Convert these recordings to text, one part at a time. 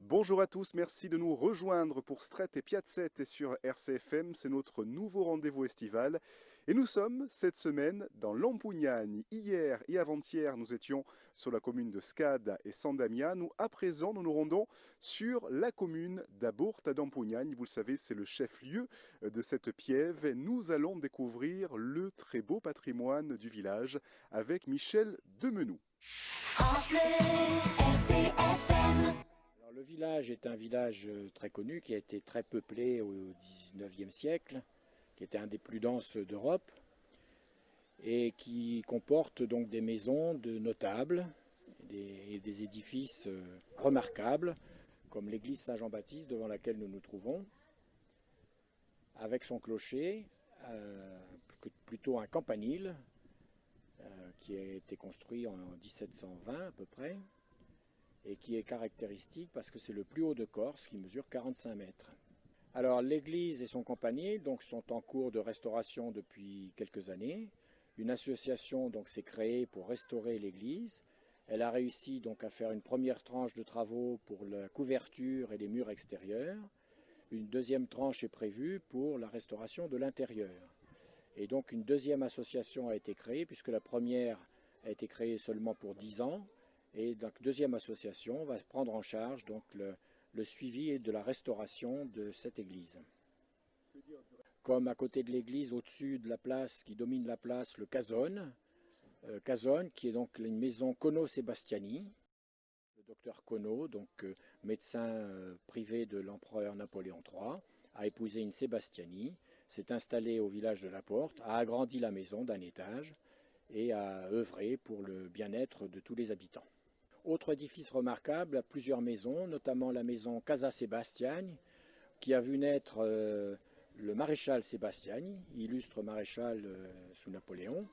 Bonjour à tous, merci de nous rejoindre pour Stret et Piazzette sur RCFM, c'est notre nouveau rendez-vous estival. Et nous sommes cette semaine dans l'Ampugnani. Hier et avant-hier, nous étions sur la commune de Scada et San Damiano. À présent, nous nous rendons sur la commune d'Aburta d'Ampugnani. Vous le savez, c'est le chef-lieu de cette piève. Et nous allons découvrir le très beau patrimoine du village avec Michel Demenoux. France Bleu, RCFM. Alors, le village est un village très connu qui a été très peuplé au XIXe siècle, qui était un des plus denses d'Europe et qui comporte donc des maisons de notables et des édifices remarquables comme l'église Saint-Jean-Baptiste devant laquelle nous nous trouvons, avec son clocher, plutôt un campanile qui a été construit en 1720 à peu près, et qui est caractéristique parce que c'est le plus haut de Corse, qui mesure 45 mètres. Alors l'église et son campanile donc, sont en cours de restauration depuis quelques années. Une association donc, s'est créée pour restaurer l'église. Elle a réussi donc, à faire une première tranche de travaux pour la couverture et les murs extérieurs. Une deuxième tranche est prévue pour la restauration de l'intérieur. Et donc une deuxième association a été créée, puisque la première a été créée seulement pour 10 ans. Et donc, deuxième association va prendre en charge donc, le suivi de la restauration de cette église. Comme à côté de l'église, au-dessus de la place, qui domine la place, le Casone, qui est donc une maison Cono Sebastiani. Le docteur Cono, donc médecin privé de l'empereur Napoléon III, a épousé une Sebastiani, s'est installé au village de la Porte, a agrandi la maison d'un étage et a œuvré pour le bien-être de tous les habitants. Autre édifice remarquable, plusieurs maisons, notamment la maison Casa Sebastiani, qui a vu naître le maréchal Sebastiani, illustre maréchal sous Napoléon,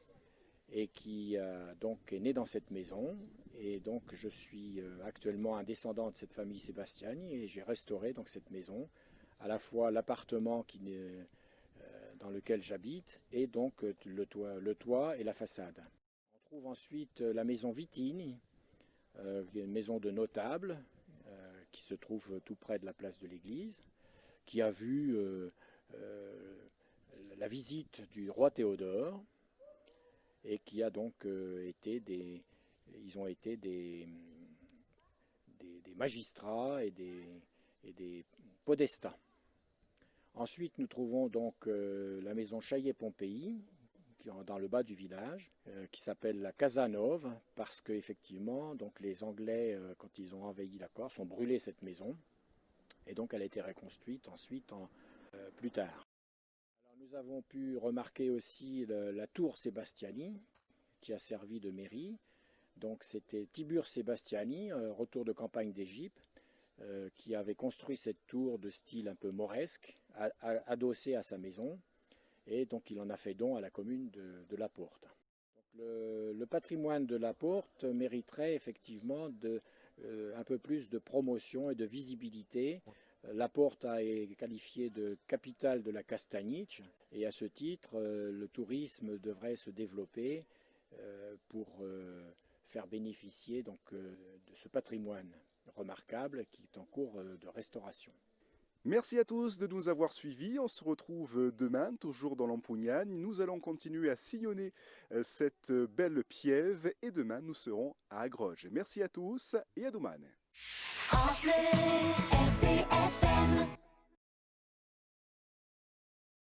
et qui donc est né dans cette maison. Et donc je suis actuellement un descendant de cette famille Sebastiani, et j'ai restauré donc cette maison, à la fois l'appartement dans lequel j'habite, et donc le toit et la façade. On trouve ensuite la maison Vitini, une maison de notables qui se trouve tout près de la place de l'église, qui a vu la visite du roi Théodore et qui a donc ils ont été des magistrats et des podestats. Ensuite, nous trouvons donc la maison Chaillet-Pompéi, dans le bas du village, qui s'appelle la Casanove, parce qu'effectivement, donc les Anglais, quand ils ont envahi la Corse, ont brûlé cette maison, et donc elle a été reconstruite ensuite plus tard. Alors, nous avons pu remarquer aussi la tour Sebastiani, qui a servi de mairie. Donc c'était Tibur Sebastiani, retour de campagne d'Égypte, qui avait construit cette tour de style un peu mauresque, adossée à sa maison. Et donc il en a fait don à la commune de La Porte. Donc, le patrimoine de La Porte mériterait effectivement un peu plus de promotion et de visibilité. La Porte est qualifiée de capitale de la Castagnice, et à ce titre, le tourisme devrait se développer pour faire bénéficier donc, de ce patrimoine remarquable qui est en cours de restauration. Merci à tous de nous avoir suivis. On se retrouve demain, toujours dans l'Ampugnani. Nous allons continuer à sillonner cette belle piève et demain nous serons à Agroge. Merci à tous et à demain. France Bleu.